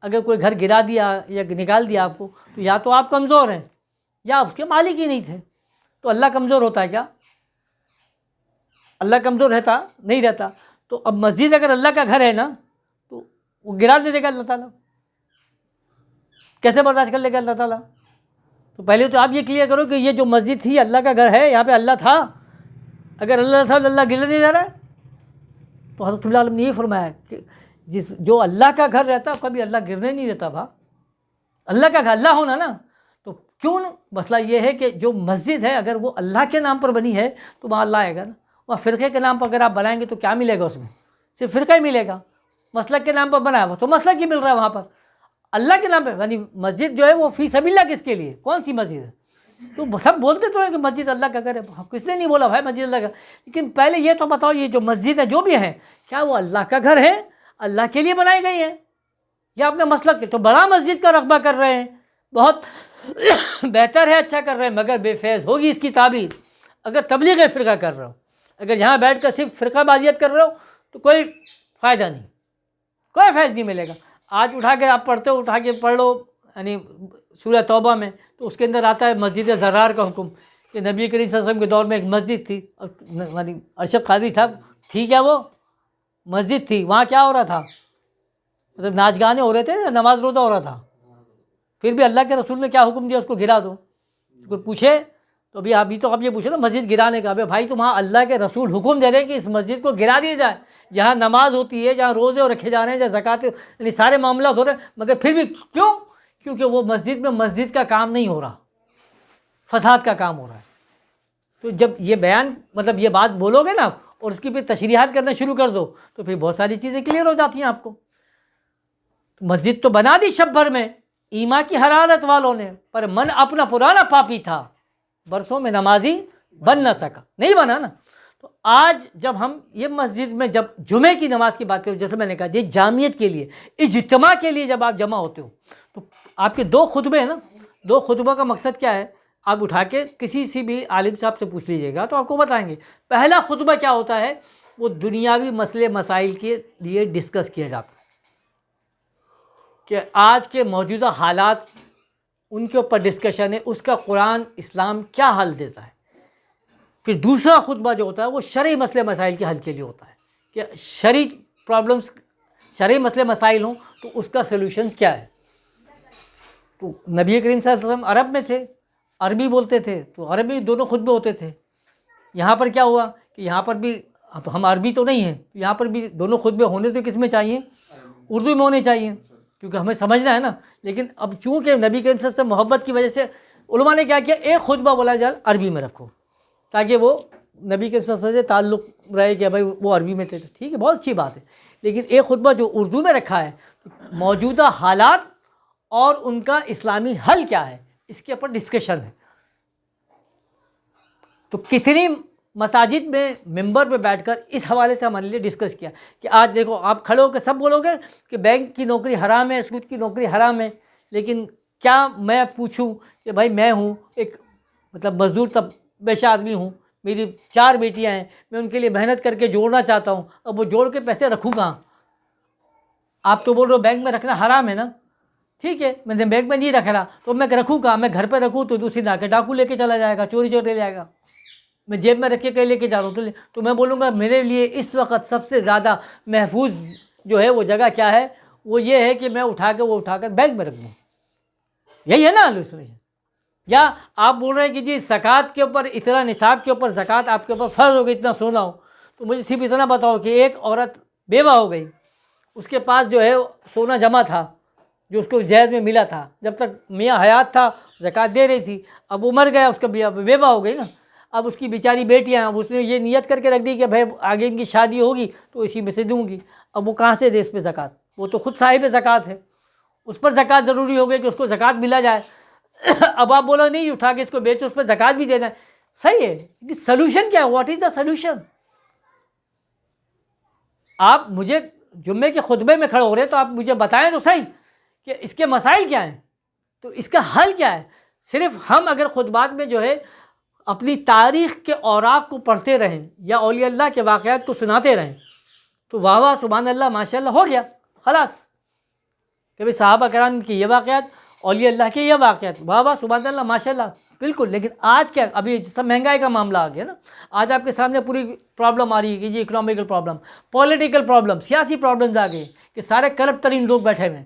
Speaker 1: اگر کوئی گھر گرا دیا یا نکال دیا آپ کو تو یا تو آپ کمزور ہیں یا اس کے مالک ہی نہیں تھے. تو اللہ کمزور ہوتا ہے کیا؟ اللہ کمزور رہتا نہیں رہتا. تو اب مسجد اگر اللہ کا گھر ہے نا تو وہ گرا دے گا اللہ تعالیٰ، کیسے برداشت کر لے گا اللہ تعالیٰ؟ تو پہلے تو آپ یہ کلیئر کرو کہ یہ جو مسجد تھی اللہ کا گھر ہے، یہاں پہ اللہ تھا، اگر اللہ تھا اللہ گرنے نہیں جا رہا ہے؟ تو حضرت اللہ علیہ نے یہ فرمایا کہ جو اللہ کا گھر رہتا کبھی اللہ گرنے نہیں دیتا بھا، اللہ کا گھر اللہ ہونا نا، تو کیوں نا؟ مسئلہ یہ ہے کہ جو مسجد ہے اگر وہ اللہ کے نام پر بنی ہے تو وہاں اللہ آئے گا نا، وہاں فرقے کے نام پر اگر آپ بنائیں گے تو کیا ملے گا اس میں؟ صرف فرقہ ہی ملے گا، مسلک کے نام پر بنا ہے وہ تو مسلک ہی مل رہا ہے وہاں پر، اللہ کے نام پہ یعنی مسجد جو ہے وہ فی سبیل اللہ کس کے لیے، کون سی مسجد ہے؟ تو سب بولتے تو ہیں کہ مسجد اللہ کا گھر ہے، کس نے نہیں بولا بھائی مسجد اللہ کا، لیکن پہلے یہ تو بتاؤ یہ جو مسجد ہے جو بھی ہے کیا وہ اللہ کا گھر ہے، اللہ کے لیے بنائی گئی ہے یا اپنے مسلک کے؟ تو بڑا مسجد کا رقبہ کر رہے ہیں، بہت بہتر ہے، اچھا کر رہے ہیں، مگر بے فیض ہوگی اس کی تعبیر اگر تبلیغ فرقہ کر رہے ہو، اگر یہاں بیٹھ کر صرف فرقہ بازیت کر رہے ہو تو کوئی فائدہ نہیں، کوئی فیض نہیں ملے گا۔ آج اٹھا کے آپ پڑھتے ہو، اٹھا کے پڑھ لو یعنی سورہ توبہ میں، تو اس کے اندر آتا ہے مسجد زرار کا حکم کہ نبی کریم صلی اللہ علیہ وسلم کے دور میں ایک مسجد تھی، یعنی ارشد قادری صاحب تھی کیا وہ مسجد تھی، وہاں کیا ہو رہا تھا؟ مطلب ناچ گانے ہو رہے تھے، نماز روزہ ہو رہا تھا، پھر بھی اللہ کے رسول نے کیا حکم دیا؟ اس کو گرا دو۔ کوئی پوچھے تو ابھی تو آپ یہ پوچھو نا مسجد گرانے کا، بھائی تو وہاں اللہ کے رسول حکم دے رہے ہیں کہ اس مسجد کو گرا دیا جائے، جہاں نماز ہوتی ہے، جہاں روزے رکھے جا رہے ہیں، جہاں زکوٰۃ یعنی سارے معاملات ہو رہے ہیں، مگر پھر بھی کیوں؟ کیونکہ وہ مسجد میں مسجد کا کام نہیں ہو رہا، فساد کا کام ہو رہا ہے۔ تو جب یہ بیان مطلب یہ بات بولو گے نا اور اس کی پھر تشریحات کرنا شروع کر دو تو پھر بہت ساری چیزیں کلیئر ہو جاتی ہیں آپ کو۔ مسجد تو بنا دی شب بھر میں ایمان کی حرارت والوں نے، پر من اپنا پرانا پاپی تھا، برسوں میں نمازی بن نہ سکا، نہیں بنا نا۔ تو آج جب ہم یہ مسجد میں جب جمعے کی نماز کی بات کریں، جیسے میں نے کہا یہ جامعیت کے لیے، اجتماع کے لیے جب آپ جمع ہوتے ہو تو آپ کے دو خطبے ہیں نا، دو خطبوں کا مقصد کیا ہے؟ آپ اٹھا کے کسی سے بھی عالم صاحب سے پوچھ لیجیے گا تو آپ کو بتائیں گے۔ پہلا خطبہ کیا ہوتا ہے؟ وہ دنیاوی مسئلے مسائل کے لیے ڈسکس کیا جاتا ہے کہ آج کے موجودہ حالات ان کے اوپر ڈسکشن ہے، اس کا قرآن اسلام کیا حل دیتا ہے۔ پھر دوسرا خطبہ جو ہوتا ہے وہ شرعی مسئلے مسائل کے حل کے لیے ہوتا ہے کہ شرعی پرابلمس، شرعی مسئلے مسائل ہوں تو اس کا سلوشنز کیا ہے۔ تو نبی کریم صلی اللہ علیہ وسلم عرب میں تھے، عربی بولتے تھے، تو عربی دونوں خطبے ہوتے تھے۔ یہاں پر کیا ہوا کہ یہاں پر بھی ہم عربی تو نہیں ہیں، یہاں پر بھی دونوں خطبے ہونے تو کس میں چاہیے؟ اردو میں ہونے چاہیے، کیونکہ ہمیں سمجھنا ہے نا۔ لیکن اب چونکہ نبی کریم صلی اللہ علیہ وسلم محبت کی وجہ سے علماء نے کیا کیا، ایک خطبہ بولا جائے عربی میں رکھو تاکہ وہ نبی کریم صلی اللہ علیہ وسلم سے تعلق رہے کہ بھائی وہ عربی میں تھے، ٹھیک ہے، بہت اچھی بات ہے۔ لیکن ایک خطبہ جو اردو میں رکھا ہے، موجودہ حالات اور ان کا اسلامی حل کیا ہے، اس کے اوپر ڈسکشن ہے۔ تو کتنی مساجد میں ممبر پہ بیٹھ کر اس حوالے سے ہمارے لیے ڈسکس کیا کہ آج دیکھو آپ کھڑے ہو کے سب بولو گے کہ بینک کی نوکری حرام ہے، سود کی نوکری حرام ہے، لیکن کیا میں پوچھوں کہ بھائی میں ہوں ایک مطلب مزدور پیشہ آدمی ہوں، میری 4 بیٹیاں ہیں، میں ان کے لیے محنت کر کے جوڑنا چاہتا ہوں، اب وہ جوڑ کے پیسے رکھوں کہاں؟ آپ تو بول رہے ہو بینک میں رکھنا حرام ہے نا، ٹھیک ہے، میں نے بینک میں نہیں رکھ رہا تو میں رکھوں کہاں؟ میں گھر پہ رکھوں تو دوسری نہ کے ڈاکو لے کے چلا جائے گا، چوری لے جائے گا، میں جیب میں رکھ کے کہیں لے کے جا رہا ہوں تو میں بولوں گا میرے لیے اس وقت سب سے زیادہ محفوظ جو ہے وہ جگہ کیا ہے؟ وہ یہ ہے کہ میں اٹھا کر بینک میں رکھ دوں، یہی ہے نا سولیوشن۔ یا آپ بول رہے ہیں کہ جی زکوٰۃ کے اوپر اتنا نصاب کے اوپر زکوٰۃ آپ کے اوپر فرض ہو گئی، اتنا سونا ہو، تو مجھے صرف اتنا بتاؤ کہ ایک عورت بیوہ ہو گئی، اس کے پاس جو ہے سونا جمع تھا جو اس کو جہیز میں ملا تھا، جب تک میاں حیات تھا زکوٰۃ دے رہی تھی، اب وہ مر گیا، اس کا بیوہ ہو گئی نا، اب اس کی بیچاری بیٹیاں، اب اس نے یہ نیت کر کے رکھ دی کہ بھائی آگے ان کی شادی ہوگی تو اسی میں سے دوں گی، اب وہ کہاں سے دے اس پہ زکوٰۃ؟ وہ تو خود صاحب زکوٰۃ ہے، اس پر زکوٰۃ ضروری ہو گئی کہ اس کو زکوٰۃ ملا جائے۔ اب آپ بولو نہیں اٹھا کے اس کو بیچو، اس پر زکوٰۃ بھی دینا ہے، صحیح ہے، سلوشن کیا ہے؟ What is the solution? آپ مجھے جمعے کے خطبے میں کھڑے ہو رہے ہیں تو آپ مجھے بتائیں تو صحیح کہ اس کے مسائل کیا ہیں، تو اس کا حل کیا ہے۔ صرف ہم اگر خطبات میں جو ہے اپنی تاریخ کے اوراق کو پڑھتے رہیں یا اولیاء اللہ کے واقعات کو سناتے رہیں تو واہ واہ سبحان اللہ ماشاء اللہ ہو گیا، خلاص کہ بھائی صحابہ کرام کے یہ واقعات، اولیاء اللہ کے یہ واقعات، واہ واہ سبحان اللہ ماشاء اللہ بالکل. لیکن آج کیا, ابھی سب مہنگائی کا معاملہ آ گیا نا, آج آپ کے سامنے پوری پرابلم آ رہی ہے کہ جی اکنامیکل پرابلم, پولیٹیکل پرابلم, سیاسی پرابلمز آ گئی کہ سارے کرپٹ ترین لوگ بیٹھے ہوئے ہیں,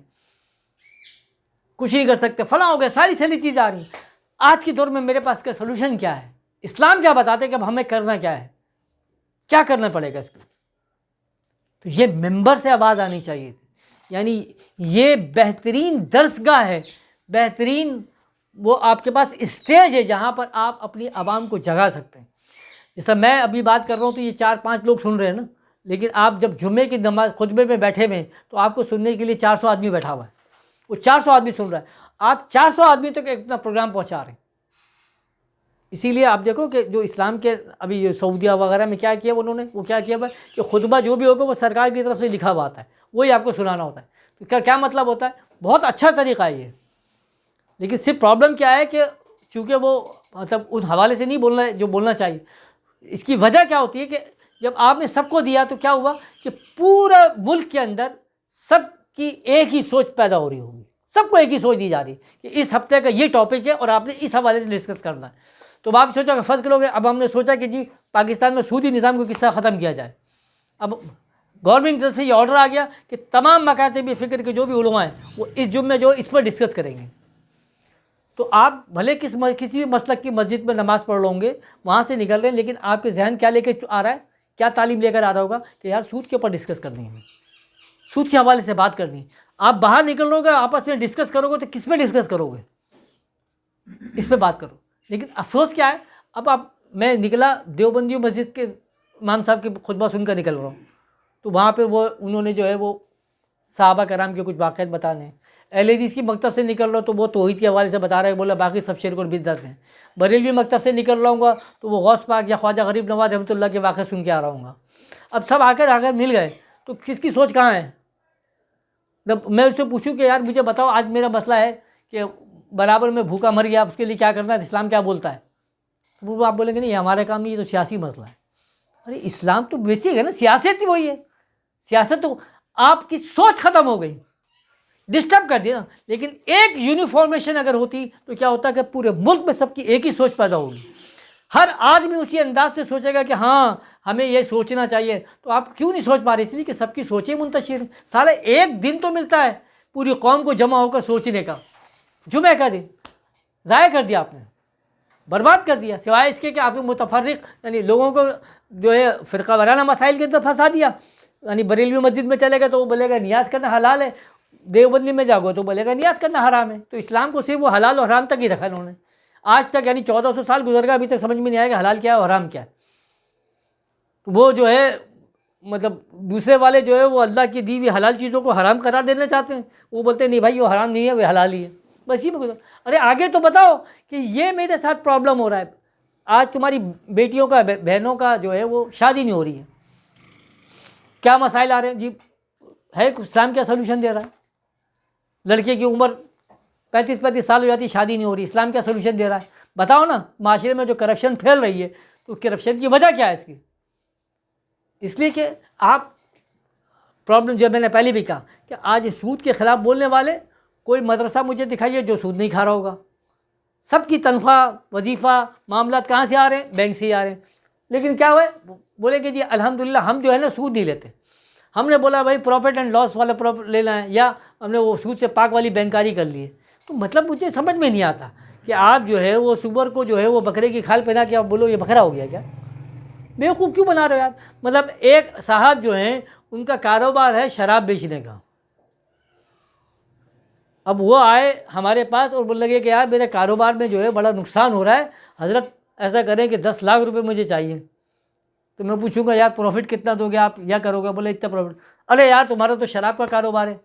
Speaker 1: کچھ نہیں کر سکتے, فلاں ہو گیا, ساری چیزیں آ رہی ہیں. آج کے دور میں میرے پاس کا سلوشن کیا ہے؟ اسلام کیا بتاتے کہ اب ہمیں کرنا کیا ہے, کیا کرنا پڑے گا اس کو؟ تو یہ ممبر سے آواز آنی چاہیے تھی. یعنی یہ بہترین درسگاہ ہے, بہترین وہ آپ کے پاس اسٹیج ہے جہاں پر آپ اپنی عوام کو جگا سکتے ہیں. جیسا میں ابھی بات کر رہا ہوں تو یہ 4-5 لوگ سن رہے ہیں نا, لیکن آپ جب جمعے کی نماز خطبے میں بیٹھے ہوئے ہیں تو آپ کو سننے کے لیے 400 آدمی بیٹھا ہوا ہے, وہ 400 آدمی سن رہا ہے, آپ 400 آدمی تک اپنا پروگرام پہنچا رہے ہیں. اسی لیے آپ دیکھو کہ جو اسلام کے ابھی سعودیہ وغیرہ میں کیا کیا انہوں نے, وہ کیا کیا کہ خطبہ جو بھی ہوگا وہ سرکار کی طرف سے لکھا ہوا آتا ہے, وہی آپ کو سنانا ہوتا ہے. تو کیا مطلب ہوتا ہے؟ بہت اچھا طریقہ ہے یہ. لیکن صرف پرابلم کیا ہے کہ چونکہ وہ مطلب اس حوالے سے نہیں بولنا جو بولنا چاہیے. اس کی وجہ کیا ہوتی ہے کہ جب آپ نے سب کو دیا تو کیا ہوا کہ پورا ملک کے اندر سب کی ایک ہی سوچ پیدا ہو رہی ہوگی, سب کو ایک ہی سوچ دی جا رہی ہے کہ اس ہفتے کا یہ ٹاپک ہے اور آپ نے اس حوالے سے ڈسکس کرنا ہے. تو آپ سوچا کہ فرض کرو گے, اب ہم نے سوچا کہ جی پاکستان میں سودی نظام کو کس طرح ختم کیا جائے. اب گورنمنٹ کی طرف سے یہ آرڈر آ گیا کہ تمام مکاتب فکر کے جو بھی علماء ہیں وہ اس جمعے جو اس پر ڈسکس کریں گے. تو آپ بھلے کسی بھی مسلک کی مسجد میں نماز پڑھ لوں گے, وہاں سے نکل رہے ہیں, لیکن آپ کے ذہن کیا لے کے آ رہا ہے, کیا تعلیم لے کر آ رہا ہوگا کہ یار سود کے اوپر ڈسکس کرنی ہے, سود کے حوالے سے بات کرنی ہے. آپ باہر نکل رہو گے, آپس میں ڈسکس کرو گے تو کس پہ ڈسکس کرو گے؟ اس پہ بات کرو. لیکن افسوس کیا ہے, اب میں نکلا دیوبندی مسجد کے امام صاحب کے خطبہ سن کر نکل رہا ہوں, تو وہاں پہ انہوں نے جو ہے وہ صحابہ کرام کے کچھ واقعات بتانے ہیں. اہل حدیث کی مکتب سے نکل رہا ہوں تو وہ توحید کے حوالے سے بتا رہا ہے, بولا باقی سب شرک اور بدعت ہیں. بریلوی مکتب سے نکل رہا ہوں گا تو وہ غوث پاک یا خواجہ غریب نواز رحمۃ اللہ کے واقعے سن کے آ رہا ہوں گا. اب سب آ کر مل گئے تو کس کی سوچ کہاں ہے؟ جب میں اس سے پوچھوں کہ یار مجھے بتاؤ, آج میرا مسئلہ ہے کہ برابر میں بھوکا مر گیا, اس کے لیے کیا کرنا ہے, اسلام کیا بولتا ہے؟ وہ آپ بولیں گے نہیں یہ ہمارے کام نہیں, یہ تو سیاسی مسئلہ ہے. ارے اسلام تو بیسک ہے نا, سیاست ہی وہی ہے. سیاست تو آپ کی سوچ ختم ہو گئی, ڈسٹرب کر دیا نا. لیکن ایک یونیفارمیشن اگر ہوتی تو کیا ہوتا کہ پورے ملک میں سب کی ایک ہی سوچ پیدا ہوگی, ہر آدمی اسی انداز سے سوچے گا کہ ہاں ہمیں یہ سوچنا چاہیے. تو آپ کیوں نہیں سوچ پا رہے؟ اس لیے کہ سب کی سوچیں منتشر ہیں. سالے ایک دن تو ملتا ہے پوری قوم کو جمع ہو کر سوچنے کا, جمعہ کا دن ضائع کر دیا آپ نے, برباد کر دیا, سوائے اس کے کہ آپ متفرق یعنی لوگوں کو جو ہے فرقہ وارانہ مسائل کے اندر پھنسا دیا. یعنی بریلوی مسجد میں چلے گا تو وہ بولے گا نیاز کرنا حلال ہے, دیوبندی میں جاگو تو بولے گا نیاز کرنا حرام ہے. تو اسلام کو صرف وہ حلال اور حرام تک ہی رکھا انہوں نے آج تک, یعنی 1400 سال گزر گیا, ابھی تک سمجھ میں نہیں آیا کہ حلال کیا ہے اور حرام کیا ہے. تو وہ جو ہے مطلب دوسرے والے جو ہے وہ اللہ کی دی ہوئی حلال چیزوں کو حرام قرار دینا چاہتے ہیں, وہ بولتے ہیں نہیں بھائی وہ حرام نہیں ہے, وہ حلال ہی ہے, بس اسی میں گزر. ارے آگے تو بتاؤ کہ یہ میرے ساتھ پرابلم ہو رہا ہے, آج تمہاری بیٹیوں کا بہنوں کا جو ہے وہ شادی نہیں ہو رہی ہے, کیا مسائل آ رہے ہیں جی؟ ہے اسلام کیا سلوشن دے رہا ہے؟ لڑکے کی عمر 35 سال ہو جاتی, شادی نہیں ہو رہی, اسلام کیا سلوشن دے رہا ہے؟ بتاؤ نا. معاشرے میں جو کرپشن پھیل رہی ہے تو کرپشن کی وجہ کیا ہے اس کی؟ اس لیے کہ آپ پرابلم جو میں نے پہلے بھی کہا کہ آج سود کے خلاف بولنے والے, کوئی مدرسہ مجھے دکھائیے جو سود نہیں کھا رہا ہوگا. سب کی تنخواہ وظیفہ معاملات کہاں سے آ رہے ہیں؟ بینک سے ہی آ رہے ہیں. لیکن کیا ہوئے بولے کہ جی الحمدللہ ہم جو ہے نا سود نہیں لیتے. ہم نے بولا بھائی پروفٹ اینڈ لاس والا لینا ہے, یا ہم نے وہ سود سے پاک والی بینکاری کر لی ہے. تو مطلب مجھے سمجھ میں نہیں آتا کہ آپ جو ہے وہ سور کو جو ہے وہ بکرے کی کھال پہنا کے آپ بولو یہ بکرا ہو گیا کیا؟ بیوقوف کیوں بنا رہے ہو یار؟ مطلب ایک صاحب جو ہیں ان کا کاروبار ہے شراب بیچنے کا, اب وہ آئے ہمارے پاس اور بولنے لگے کہ یار میرے کاروبار میں جو ہے بڑا نقصان ہو رہا ہے, حضرت ایسا کریں کہ 10 لاکھ روپے مجھے چاہیے. تو میں پوچھوں گا یار پروفٹ کتنا دو گے آپ, یا کرو گے؟ بولے اتنا پروفٹ. ارے یار تمہارا تو شراب کا کاروبار ہے.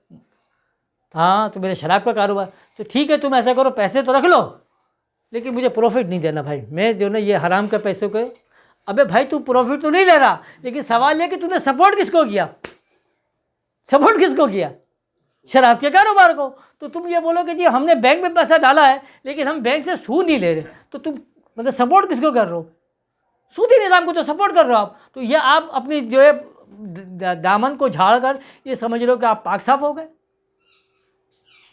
Speaker 1: ہاں تو میرے شراب کا کاروبار, تو ٹھیک ہے تم ایسا کرو پیسے تو رکھ لو لیکن مجھے پروفٹ نہیں دینا بھائی, میں جو نا یہ حرام کا پیسے کو. ابے بھائی تو پروفٹ تو نہیں لے رہا, لیکن سوال یہ کہ تم نے سپورٹ کس کو کیا؟ سپورٹ کس کو کیا؟ شراب کے کاروبار کو. تو تم یہ بولو کہ جی ہم نے بینک میں پیسہ ڈالا ہے لیکن ہم بینک سے سود نہیں لے رہے, تو تم مطلب سپورٹ کس کو کر رہے ہو؟ سودی نظام کو تو سپورٹ کر رہے ہو آپ. تو یہ آپ اپنی جو ہے دامن کو جھاڑ کر یہ سمجھ لو کہ آپ پاک صاف ہو گئے.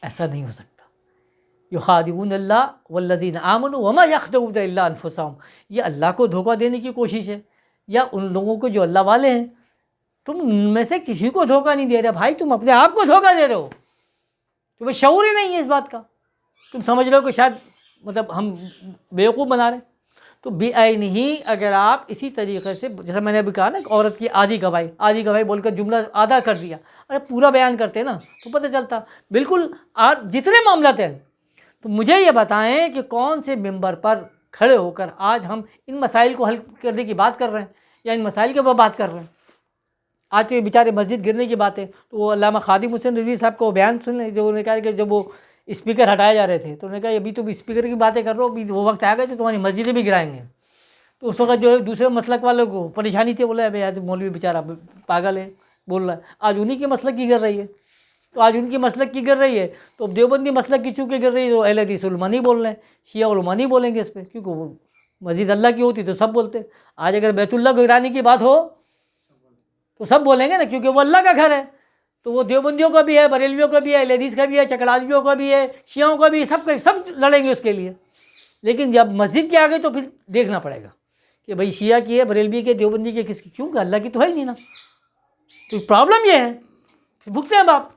Speaker 1: ایسا نہیں ہو سکتا. یخادعون اللہ والذین آمنوا وما یخدعون الا انفسهم، یہ اللہ کو دھوکہ دینے کی کوشش ہے یا ان لوگوں کو جو اللہ والے ہیں. تم ان میں سے کسی کو دھوکہ نہیں دے رہے بھائی، تم اپنے آپ کو دھوکہ دے رہے ہو. تمہیں شعور ہی نہیں ہے اس بات کا. تم سمجھ رہے ہو کہ شاید مطلب ہم بیوقوف بنا رہے ہیں. تو بعین ہی اگر آپ اسی طریقے سے، جیسا میں نے ابھی کہا نا، ایک عورت کی آدھی گواہی بول کر جملہ آدھا کر دیا، ارے پورا بیان کرتے نا تو پتہ چلتا. بالکل جتنے معاملات ہیں، تو مجھے یہ بتائیں کہ کون سے ممبر پر کھڑے ہو کر آج ہم ان مسائل کو حل کرنے کی بات کر رہے ہیں یا ان مسائل کے اوپر بات کر رہے ہیں. آج کے بیچارے مسجد گرنے کی باتیں، تو وہ علامہ خادم حسین رضوی صاحب کو بیان سن لیں، جو انہوں نے کہا کہ جب وہ اسپیکر ہٹائے جا رہے تھے تو انہوں نے کہا ابھی تم اسپیکر کی باتیں کر رہے ہو، ابھی وہ وقت آئے گا تو تمہاری مسجدیں بھی گرائیں گے. تو اس وقت جو ہے دوسرے مسلک والوں کو پریشانی تھی، بولا بھائی مولوی بیچارہ پاگل ہے بول رہا ہے. آج انہی کے مسلک کی گر رہی ہے، تو آج ان کی مسلک کی گر رہی ہے تو دیوبندی مسلک کی چونکہ گر رہی ہے تو اہل حدیث علماء نہیں بول رہے ہیں، شیعہ علماء نہیں بولیں گے اس پہ، کیونکہ وہ مسجد اللہ کی ہوتی تو سب بولتے. آج اگر بیت اللہ کو گرانے کی بات ہو تو سب بولیں گے نا، کیونکہ وہ اللہ کا گھر ہے. تو وہ دیوبندیوں کا بھی ہے، بریلویوں کا بھی ہے، اہل حدیث کا بھی ہے، چکڑالویوں کا بھی ہے، شیعوں کا بھی ہے، سب لڑیں گے اس کے لیے. لیکن جب مسجد کے آگے تو پھر دیکھنا پڑے گا کہ بھئی شیعہ کی ہے، بریلوی کے، دیوبندی کے، کس کی، کیونکہ اللہ کی تو ہے ہی نہیں نا. تو پرابلم یہ ہے، پھر بھگتے ہیں باپ.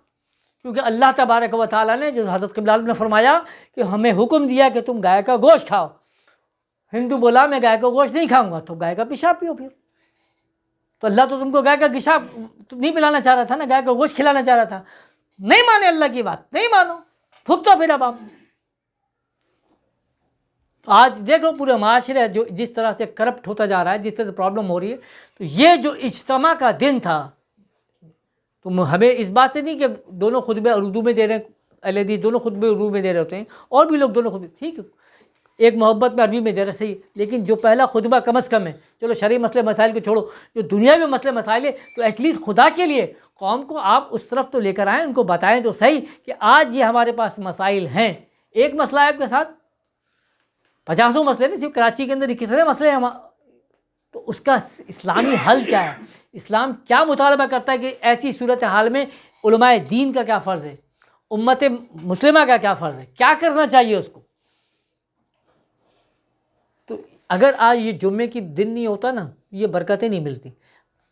Speaker 1: کیونکہ اللہ تبارک و تعالیٰ نے جو حضرت قبلہ عالم نے فرمایا کہ ہمیں حکم دیا کہ تم گائے کا گوشت کھاؤ. ہندو بولا میں گائے کا گوشت نہیں کھاؤں گا، تو گائے کا پیشاب پیو پھر. تو اللہ تو تم کو گائے کا پیشاب نہیں پلانا چاہ رہا تھا نا، گائے کا گوشت کھلانا چاہ رہا تھا. نہیں مانے اللہ کی بات، نہیں مانو، بھگتو پھر اب آپ. تو آج دیکھو پورے معاشرے جو جس طرح سے کرپٹ ہوتا جا رہا ہے، جس طرح سے پرابلم ہو رہی ہے. تو یہ جو اجتماع کا دن تھا، تو ہمیں اس بات سے نہیں کہ دونوں خطبے اردو میں دے رہے ہیں، اہل حدیث دونوں خطبے اردو میں دے رہے ہوتے ہیں، اور بھی لوگ دونوں خطبے، ٹھیک ہے، ایک محبت میں عربی میں دے رہے صحیح، لیکن جو پہلا خطبہ کم از کم ہے، چلو شرعی مسئلے مسائل کو چھوڑو، جو دنیاوی مسئلے مسائل ہے، تو ایٹ لیسٹ خدا کے لیے قوم کو آپ اس طرف تو لے کر آئیں، ان کو بتائیں تو صحیح کہ آج یہ ہمارے پاس مسائل ہیں. ایک مسئلہ ہے آپ کے ساتھ، 50 مسئلے نہیں، صرف کراچی کے اندر کتنے مسئلے ہیں، تو اس کا اسلامی حل کیا ہے؟ اسلام کیا مطالبہ کرتا ہے کہ ایسی صورتحال میں علماء دین کا کیا فرض ہے، امت مسلمہ کا کیا فرض ہے، کیا کرنا چاہیے اس کو. تو اگر آج یہ جمعے کی دن نہیں ہوتا نا، یہ برکتیں نہیں ملتی.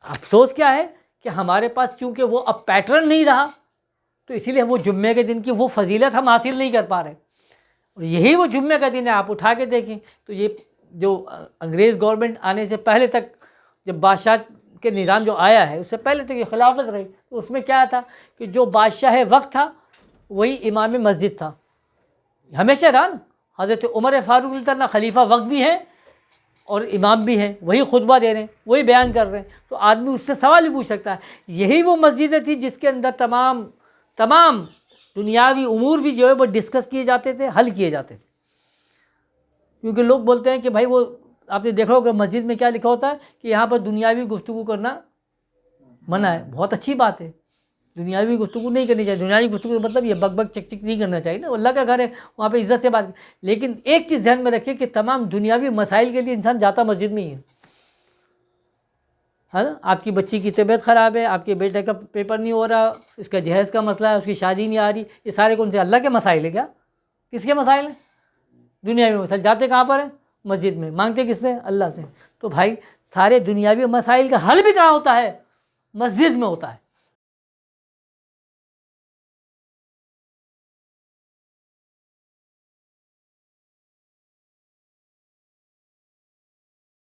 Speaker 1: افسوس کیا ہے کہ ہمارے پاس چونکہ وہ اب پیٹرن نہیں رہا، تو اسی لیے وہ جمعے کے دن کی وہ فضیلت ہم حاصل نہیں کر پا رہے. اور یہی وہ جمعے کا دن ہے، آپ اٹھا کے دیکھیں تو یہ جو انگریز گورنمنٹ آنے سے پہلے تک، جب بادشاہ کے نظام جو آیا ہے اس سے پہلے تک یہ خلافت رہی، تو اس میں کیا تھا کہ جو بادشاہ وقت تھا وہی امام مسجد تھا، ہمیشہ رہا نا. حضرت عمر فاروق رضی اللہ عنہ خلیفہ وقت بھی ہیں اور امام بھی ہیں، وہی خطبہ دے رہے ہیں، وہی بیان کر رہے ہیں، تو آدمی اس سے سوال بھی پوچھ سکتا ہے. یہی وہ مسجدیں تھی جس کے اندر تمام دنیاوی امور بھی جو ہے وہ ڈسکس کیے جاتے تھے، حل کیے جاتے تھے. کیونکہ لوگ بولتے ہیں کہ بھائی وہ آپ نے دیکھا ہوگا مسجد میں کیا لکھا ہوتا ہے کہ یہاں پر دنیاوی گفتگو کرنا منع ہے. بہت اچھی بات ہے، دنیاوی گفتگو نہیں کرنی چاہیے. دنیاوی گفتگو مطلب یہ بک چک چک نہیں کرنا چاہیے نا، اللہ کا گھر ہے، وہاں پہ عزت سے بات. لیکن ایک چیز ذہن میں رکھیے کہ تمام دنیاوی مسائل کے لیے انسان جاتا مسجد میں ہی ہے نا. آپ کی بچی کی طبیعت خراب ہے، آپ کے بیٹے کا پیپر نہیں ہو رہا، اس کا جہیز کا مسئلہ ہے، اس کی شادی نہیں آ رہی، یہ سارے کون سے اللہ کے مسائل ہیں کیا؟ کس کے مسائل ہیں؟ دنیاوی مسائل. جاتے کہاں پر ہیں؟ مسجد میں. مانگتے کس سے؟ اللہ سے. تو بھائی سارے دنیاوی مسائل کا حل بھی کہاں ہوتا ہے؟ مسجد میں ہوتا ہے.